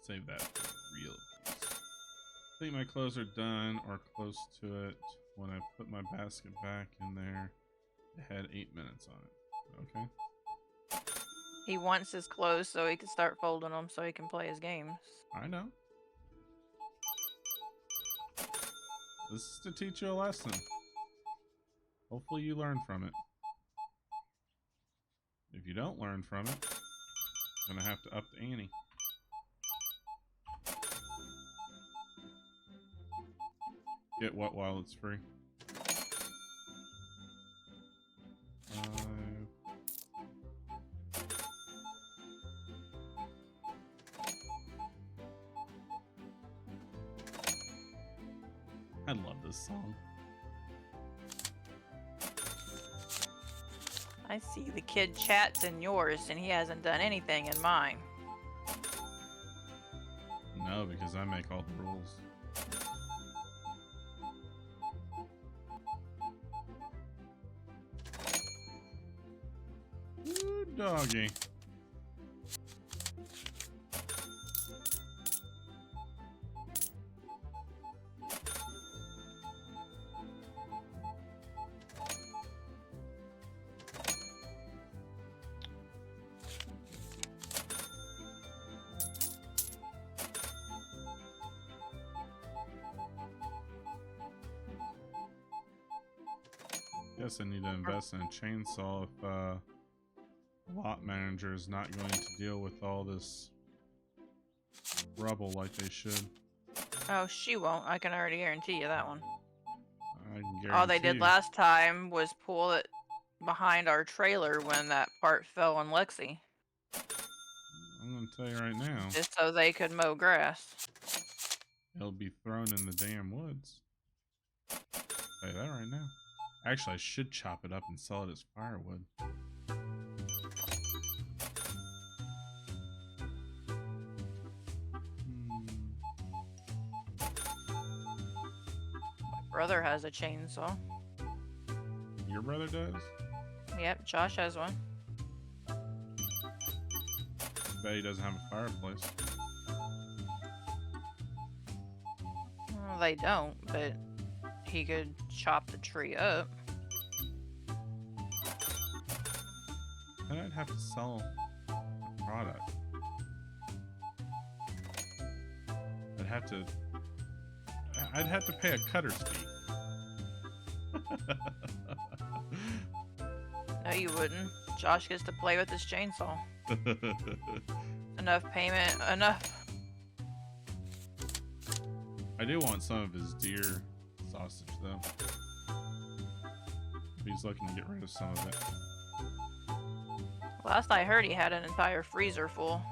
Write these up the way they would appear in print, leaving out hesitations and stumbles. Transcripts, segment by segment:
Save that for real abuse. I think my clothes are done or close to it. When I put my basket back in there, it had 8 minutes on it. Okay. He wants his clothes so he can start folding them so he can play his games. I know. This is to teach you a lesson. Hopefully you learn from it. If you don't learn from it, you're gonna have to up the ante. Get what while it's free? 5. I love this song. I see the kid chats in yours and he hasn't done anything in mine. No, because I make all the rules. Ooh, doggy. Guess I need to invest in a chainsaw if lot manager is not going to deal with all this rubble like they should. Oh, she won't. I can already guarantee you that one. I can guarantee All they did last time was pull it behind our trailer when that part fell on Lexi. I'm gonna tell you right now. Just so they could mow grass. It'll be thrown in the damn woods. I'll tell you that right now. Actually, I should chop it up and sell it as firewood. My brother has a chainsaw. Your brother does? Yep, Josh has one. Bet he doesn't have a fireplace. Well, they don't, but he could chop the tree up. Then I'd have to sell a product. I'd have to pay a cutter's fee. No, you wouldn't. Josh gets to play with his chainsaw. Enough payment, enough. I do want some of his deer sausage, though. He's looking to get rid of some of it. Last I heard, he had an entire freezer full.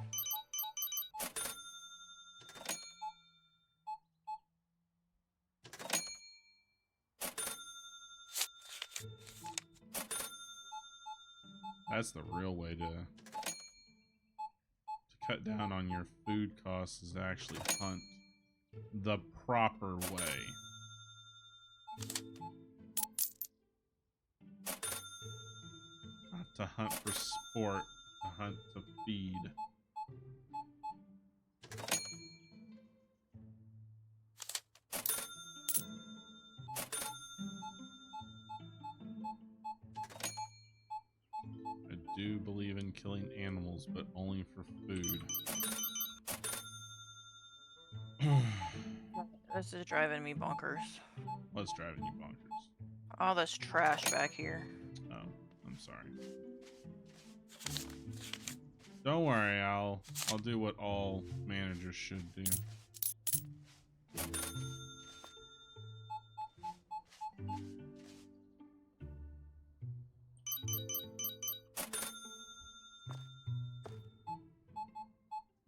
That's the real way to cut down on your food costs, is to actually hunt the proper way. Not to hunt for sport, to hunt to feed. I do believe in killing animals, but only for food. This is driving me bonkers. What's driving you bonkers? All this trash back here. Oh, I'm sorry. Don't worry, I'll do what all managers should do.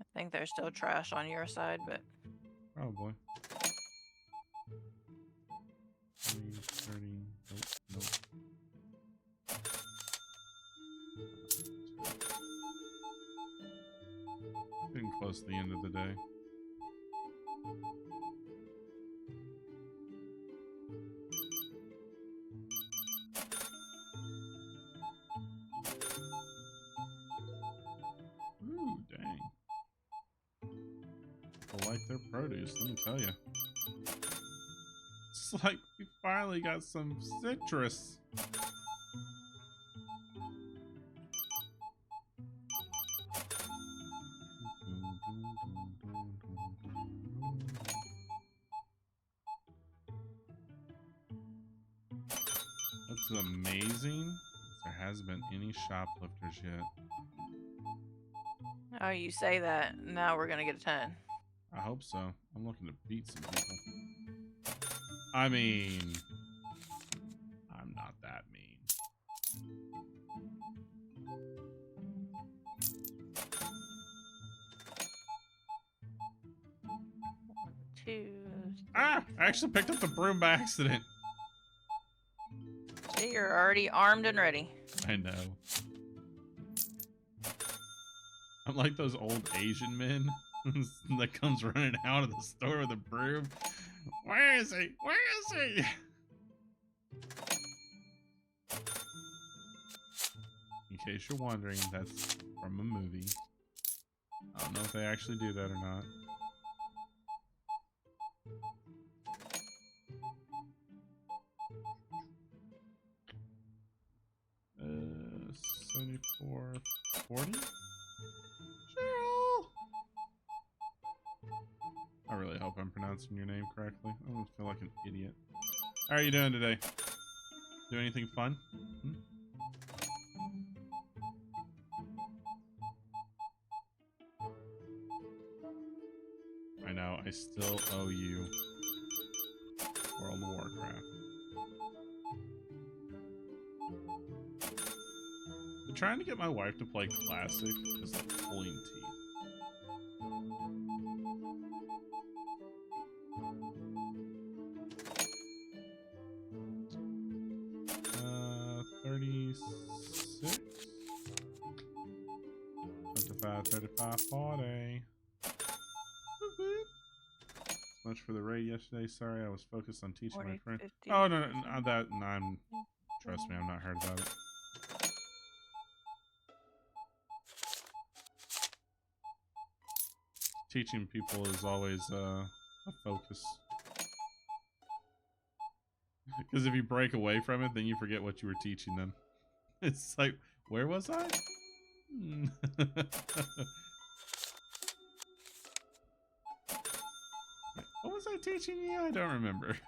I think there's still trash on your side, but Probably. 20, 30, nope. Getting close to the end of the day. Ooh, dang. people like their produce, let me tell you. It's like we finally got some citrus. What's amazing is there hasn't been any shoplifters yet. Oh, you say that. Now we're gonna get a 10. I hope so. I'm looking to beat some people. I mean, I'm not that mean. Two. Ah! I actually picked up the broom by accident. See, you're already armed and ready. I know. I'm like those old Asian men that comes running out of the store with a broom. Where is he? Where is he? In case you're wondering, that's from a movie. I don't know if they actually do that or not. 7440? Cheryl! I really hope I'm pronouncing your name correctly. I don't feel like an idiot. How are you doing today? Do anything fun? I know, I still owe you World of Warcraft. I'm trying to get my wife to play Classic is like pulling teeth. 36? 25, 35, 40. Much for the raid yesterday. Sorry, I was focused on teaching 40, my friend. 50, Oh no, trust me, I've not heard about it. Teaching people is always a focus. Because if you break away from it, then you forget what you were teaching them. It's like, where was I? What was I teaching you? I don't remember.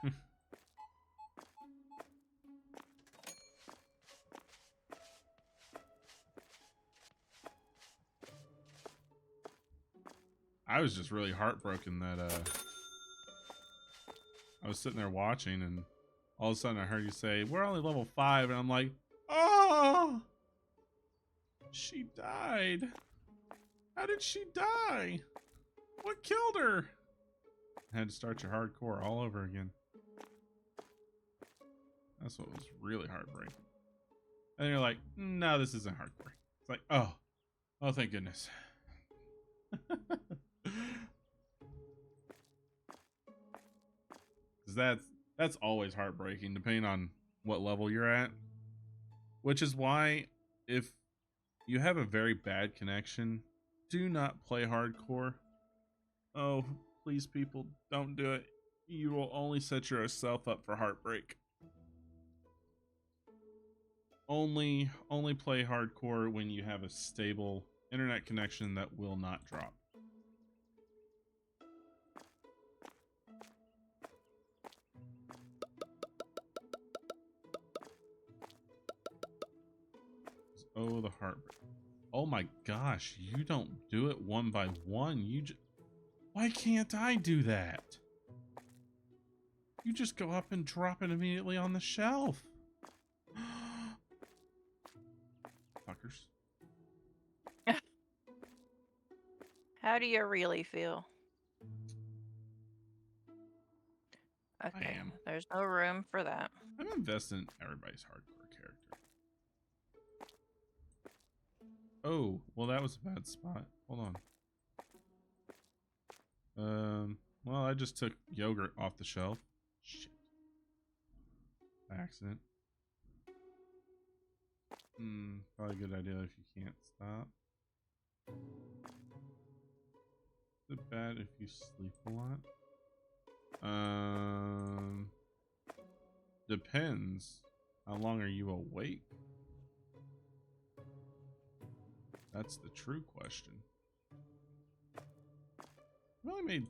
I was just really heartbroken that I was sitting there watching and all of a sudden I heard you say, we're only level 5, and I'm like, oh, she died. How did she die? What killed her? I had to start your hardcore all over again. That's what was really heartbreaking. And you're like, no, this isn't hardcore. It's like, oh, thank goodness. Because that's always heartbreaking, depending on what level you're at. Which is why, if you have a very bad connection, do not play hardcore. Oh, please, people, don't do it. You will only set yourself up for heartbreak. Only play hardcore when you have a stable internet connection that will not drop. Oh, the heartbreak. Oh my gosh, you don't do it one by one. Why can't I do that? You just go up and drop it immediately on the shelf. Fuckers. How do you really feel? Okay, I am. there's no room for that. I'm invested in everybody's hardcore character. Oh, well that was a bad spot. Hold on. Well, I just took yogurt off the shelf. Shit. By accident. Probably a good idea if you can't stop. The bad if you sleep a lot. Depends. How long are you awake? That's the true question. I only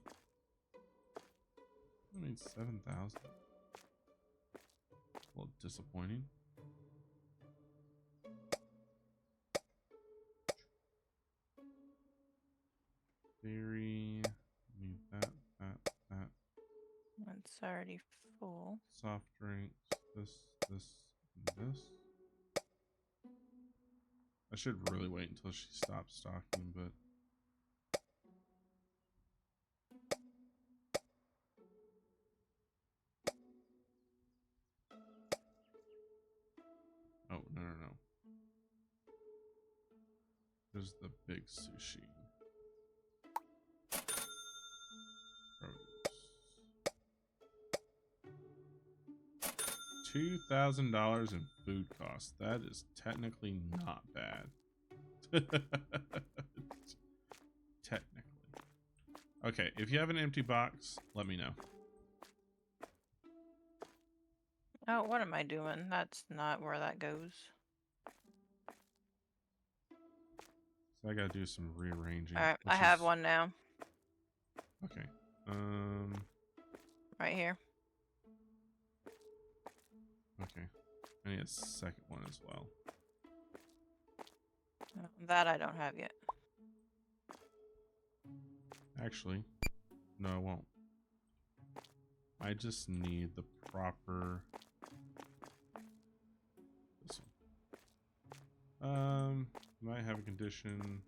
made 7,000. A little disappointing. Theory. Need that. It's already full. Soft drinks. This, and this. I should really wait until she stops stocking, but oh no. There's the big sushi. $2,000 in food costs. That is technically not bad. Technically. Okay, if you have an empty box, let me know. Oh, what am I doing? That's not where that goes. So I gotta do some rearranging. Alright, I have one now. Okay. Right here. Okay. I need a second one as well. That I don't have yet. Actually, no, I won't. I just need the proper. This one. Might have a condition.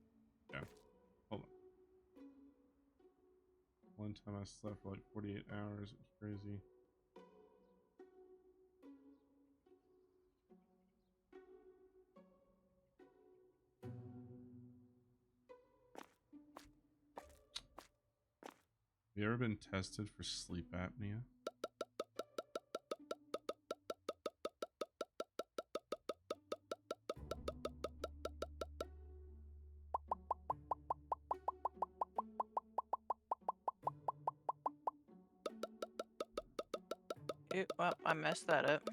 Yeah. Hold on. One time I slept for like 48 hours. It was crazy. Have you ever been tested for sleep apnea? Well, I messed that up.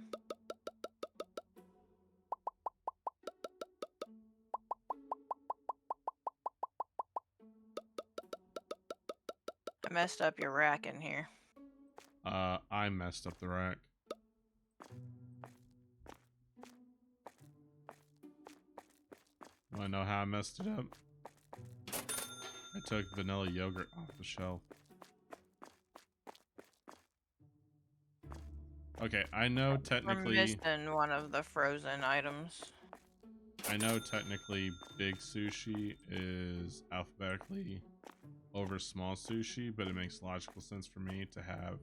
I messed up your rack in here. I messed up the rack. Want to know how I messed it up? I took vanilla yogurt off the shelf. Okay, I know technically. We're missing one of the frozen items. I know technically big sushi is alphabetically over small sushi, but it makes logical sense for me to have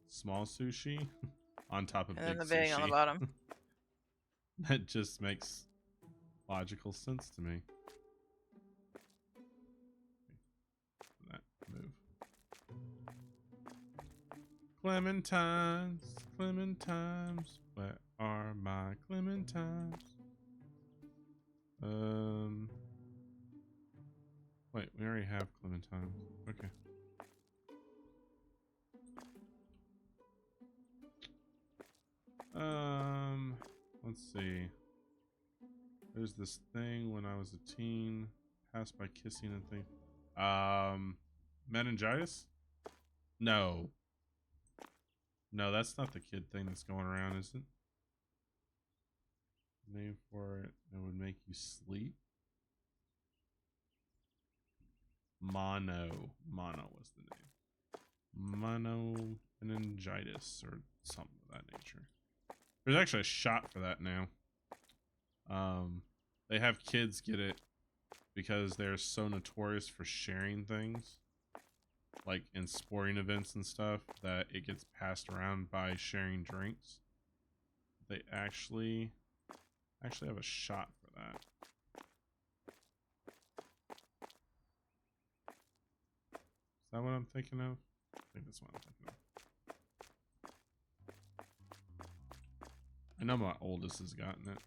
small sushi on top of And big then the big sushi. on the bottom. That just makes logical sense to me. That move. Clementines, Clementines, where are my Clementines? Wait, we already have Clementines. Okay. Let's see. There's this thing when I was a teen, passed by kissing and thing. Meningitis? No. No, that's not the kid thing that's going around, is it? Name for it. It would make you sleep. Mono was the name. Meningitis or something of that nature. There's actually a shot for that now. They have kids get it because they're so notorious for sharing things, like in sporting events and stuff, that it gets passed around by sharing drinks. They actually have a shot for that. Is that what I'm thinking of? I think that's what I'm thinking of. I know my oldest has gotten it.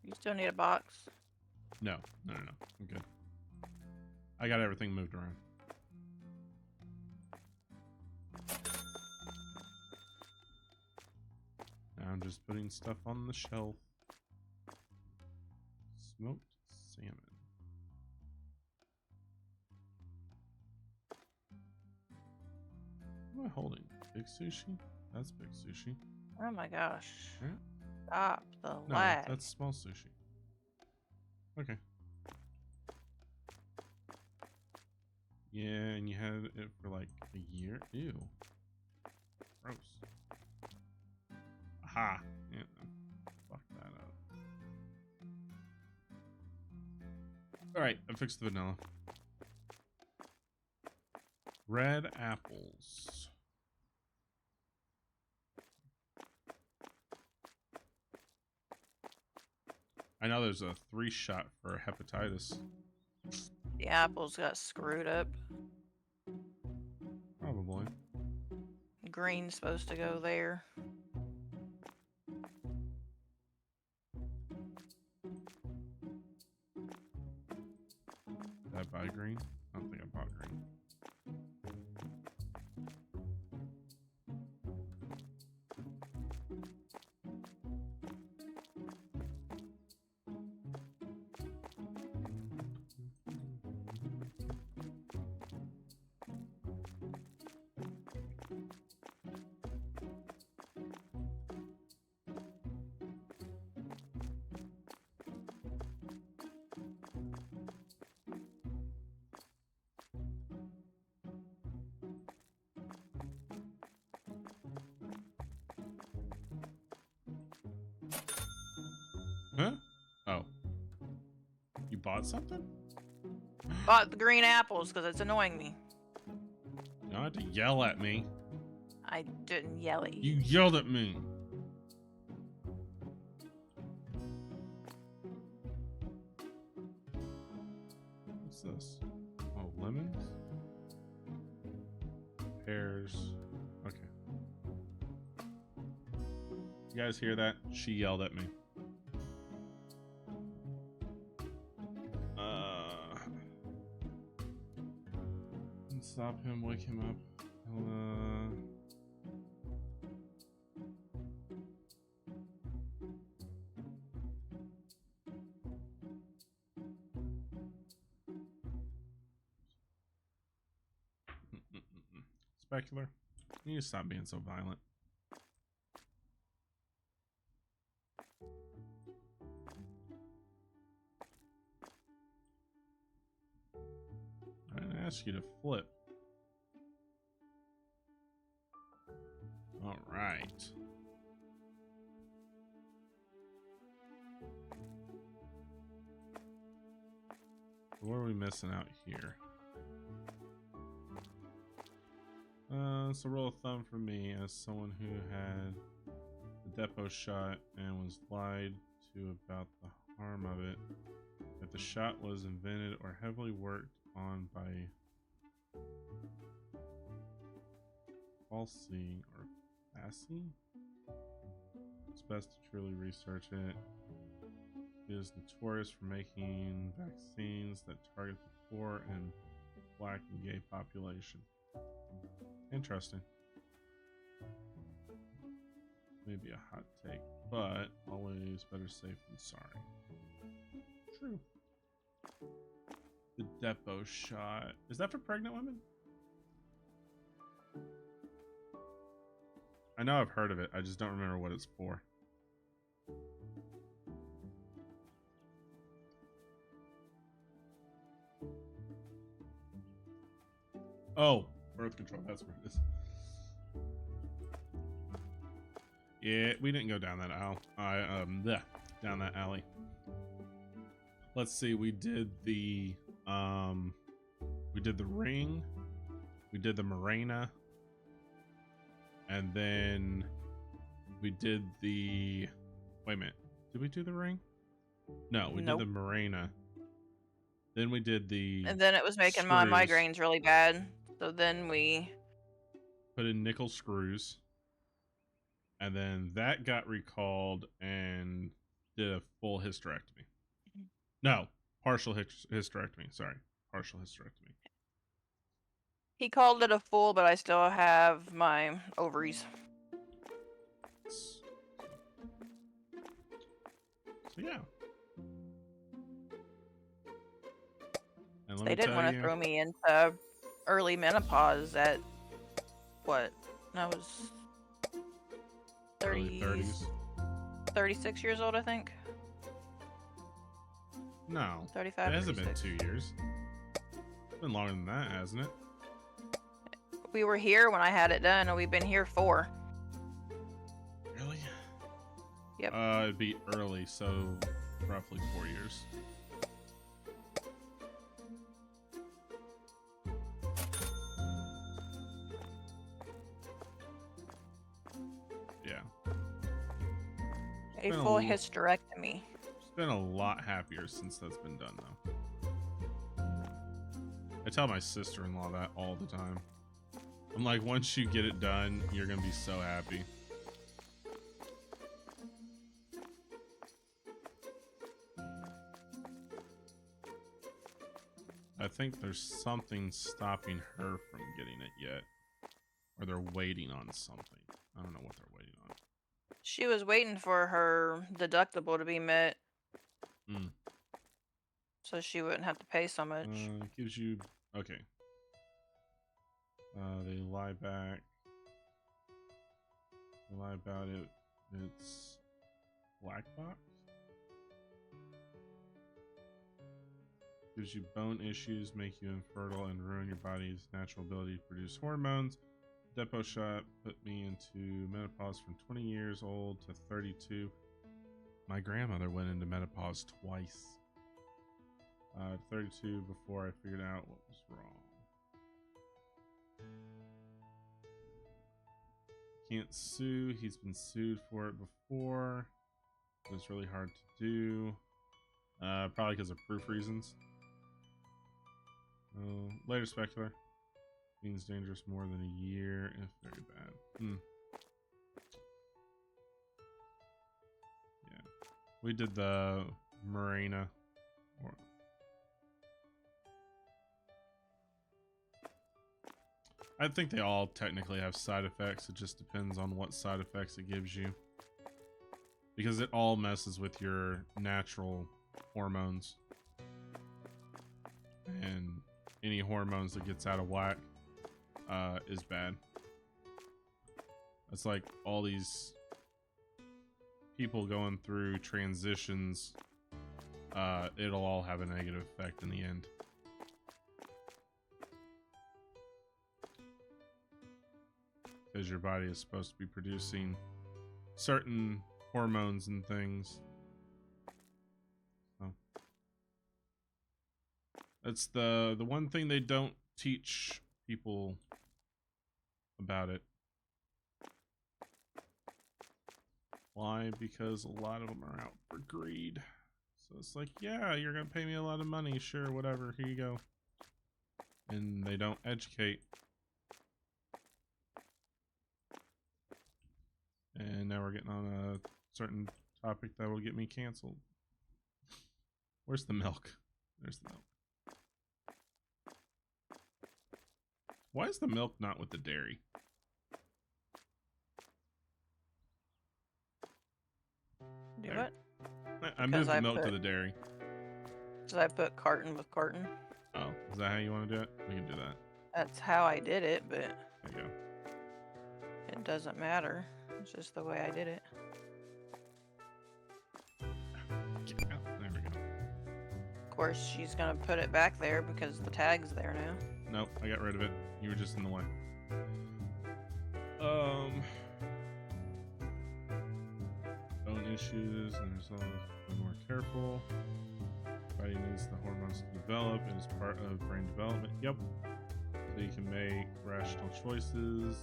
You still need a box? No. I'm good. I got everything moved around. Now I'm just putting stuff on the shelf. Smoked salmon. What am I holding? Big sushi? That's big sushi. Oh my gosh. Yeah. Stop the No, lag. that's small sushi. Okay. Yeah, and you had it for like a year? Ew. Gross. Aha. Yeah. Fuck that up. Alright, I fixed the vanilla. Red apples. I know there's a 3-shot for hepatitis. The apples got screwed up. Probably. Green's supposed to go there. Did I buy green? I don't think I bought green. Huh? Oh. You bought something? Bought the green apples because it's annoying me. You don't have to yell at me. I didn't yell at You you. yelled at me. What's this? Oh, lemons? Pears. Okay. You guys hear that? She yelled at me. Stop him, wake him up. Specular, you need to stop being so violent. I didn't ask you to flip. All right. What are we missing out here? So rule of thumb for me, as someone who had the depot shot and was lied to about the harm of it, if the shot was invented or heavily worked on by falsy or Assy? It's best to truly research it. It is notorious for making vaccines that target the poor and black and gay population. Interesting. Maybe a hot take, but always better safe than sorry. True. The depot shot. Is that for pregnant women? I know I've heard of it. I just don't remember what it's for. Oh, birth control. That's where it is. Yeah, we didn't go down that aisle. Down that alley. Let's see. We did the ring. We did the Morena. And then we did the... Wait a minute. Did we do the ring? No, we did the Morena. Then we did the... And then it was making my migraines really bad. So then we... put in nickel screws. And then that got recalled and did a full hysterectomy. No, partial hysterectomy. Sorry. partial hysterectomy. He called it a full, but I still have my ovaries. So yeah. And let They me didn't tell want to you, throw me into early menopause at what? I was early 30s. 36 years old, I think. No, 35. it hasn't 36. been 2 years. It's been longer than that, hasn't it? We were here when I had it done, and we've been here 4. Really? Yep. It'd be early, so roughly 4 years. Yeah. A full hysterectomy. It's been a lot happier since that's been done, though. I tell my sister-in-law that all the time. I'm like, once you get it done, you're gonna be so happy. I think there's something stopping her from getting it yet. Or they're waiting on something. I don't know what they're waiting on. She was waiting for her deductible to be met. So she wouldn't have to pay so much. It gives you... Okay. They lie back. They lie about it. It's... Black box? Gives you bone issues, make you infertile, and ruin your body's natural ability to produce hormones. Depot shot put me into menopause from 20 years old to 32. My grandmother went into menopause twice. 32 before I figured out what was wrong. Can't sue. He's been sued for it before. It was really hard to do. Probably because of proof reasons. Later specular. Means dangerous more than a year if very bad. Yeah. We did the Marina. I think they all technically have side effects. It just depends on what side effects it gives you. Because it all messes with your natural hormones. And any hormones that gets out of whack is bad. It's like all these people going through transitions. It'll all have a negative effect in the end. Because your body is supposed to be producing certain hormones and things. So that's the one thing they don't teach people about it. Why? Because a lot of them are out for greed. So it's like, yeah, you're gonna pay me a lot of money, sure, whatever, here you go. And they don't educate. And now we're getting on a certain topic that will get me canceled. Where's the milk? There's the milk. Why is the milk not with the dairy? Do There. what? I moved the milk to the dairy. Did I put carton with carton? Oh, is that how you want to do it? We can do that. That's how I did it, but There you go. it doesn't matter. It's just the way I did it. There we go. Of course, she's gonna put it back there because the tag's there now. Nope, I got rid of it. You were just in the way. Bone issues, and there's always be more careful. Body needs the hormones to develop. It is part of brain development. Yep. So you can make rational choices.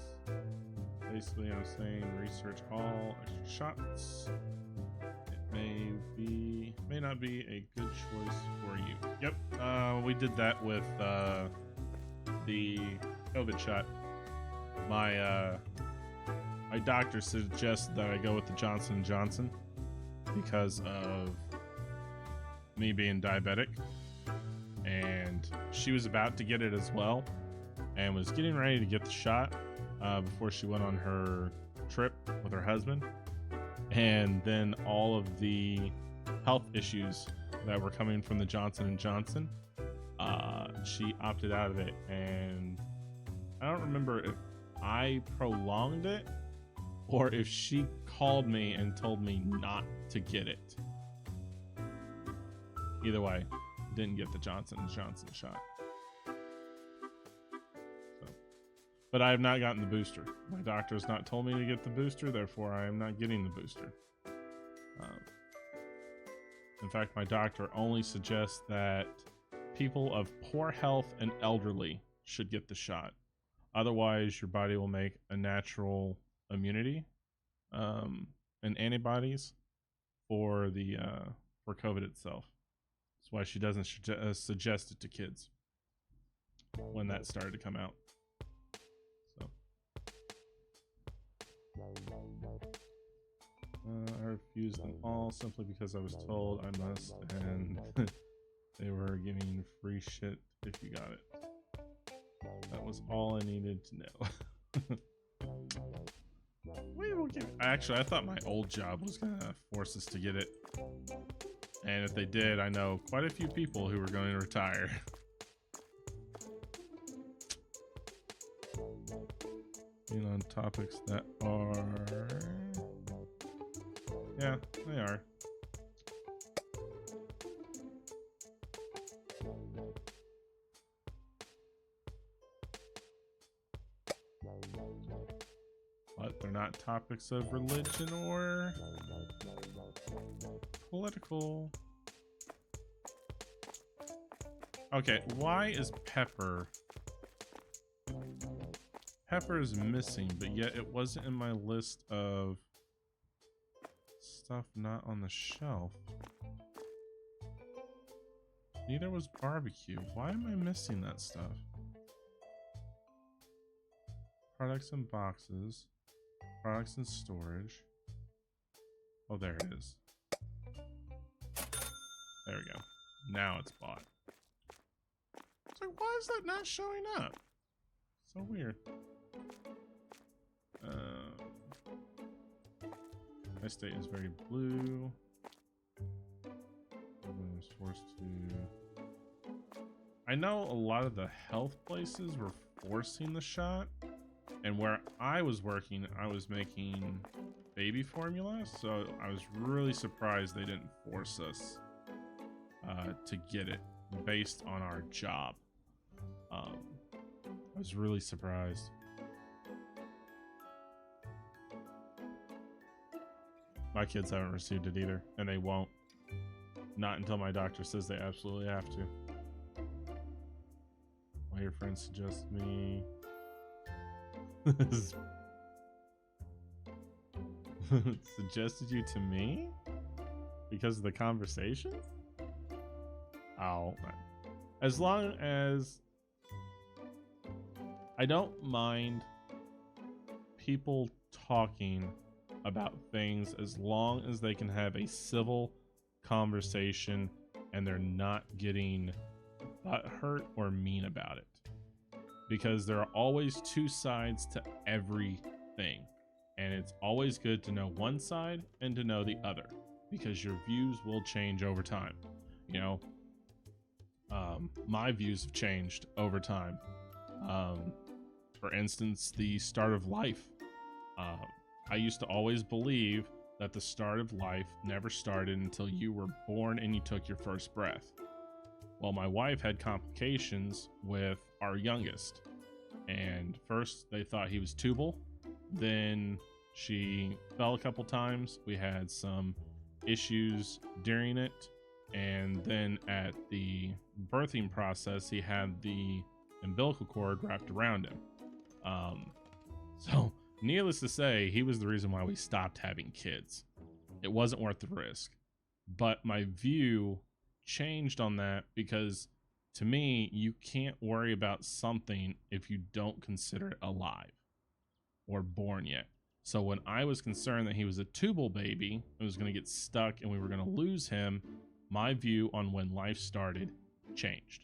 Basically, I'm saying research all extra shots. It may not be a good choice for you. Yep. We did that with the COVID shot. My doctor suggested that I go with the Johnson & Johnson because of me being diabetic, and she was about to get it as well and was getting ready to get the shot before she went on her trip with her husband. And then all of the health issues that were coming from the Johnson & Johnson, she opted out of it. And I don't remember if I prolonged it or if she called me and told me not to get it. Either way, didn't get the Johnson & Johnson shot. So, but I have not gotten the booster. My doctor has not told me to get the booster, therefore I am not getting the booster. In fact, my doctor only suggests that people of poor health and elderly should get the shot. Otherwise, your body will make a natural immunity and antibodies for the for COVID itself. That's why she doesn't suggest it to kids when that started to come out. So I refused them all simply because I was told I must, and they were giving free shit if you got it. That was all I needed to know. We will give. Actually, I thought my old job was gonna force us to get it, and if they did, I know quite a few people who were going to retire. Being on topics that are, yeah, they are. But they're not topics of religion or political. Okay, why is Pepper is missing, but yet it wasn't in my list of stuff not on the shelf. Neither was barbecue. Why am I missing that stuff? Products and boxes. Products and storage. Oh, there it is. There we go. Now it's bought. It's like, why is that not showing up? So weird. My state is very blue. I was forced to. I know a lot of the health places were forcing the shot, and where I was working, I was making baby formula, so I was really surprised they didn't force us to get it based on our job. I was really surprised. My kids haven't received it either, and they won't. Not until my doctor says they absolutely have to. Why your friends suggest me... Suggested you to me? Because of the conversation? Oh. As long as... I don't mind people talking about things as long as they can have a civil conversation and they're not getting butthurt or mean about it. Because there are always two sides to everything. And it's always good to know one side and to know the other. Because your views will change over time. You know, my views have changed over time. For instance, the start of life. I used to always believe that the start of life never started until you were born and you took your first breath. Well, my wife had complications with our youngest. And first they thought he was tubal. Then she fell a couple times. We had some issues during it. And then at the birthing process, he had the umbilical cord wrapped around him. So needless to say, he was the reason why we stopped having kids. It wasn't worth the risk. But my view changed on that because to me, you can't worry about something if you don't consider it alive or born yet. So when I was concerned that he was a tubal baby and was going to get stuck and we were going to lose him, my view on when life started changed.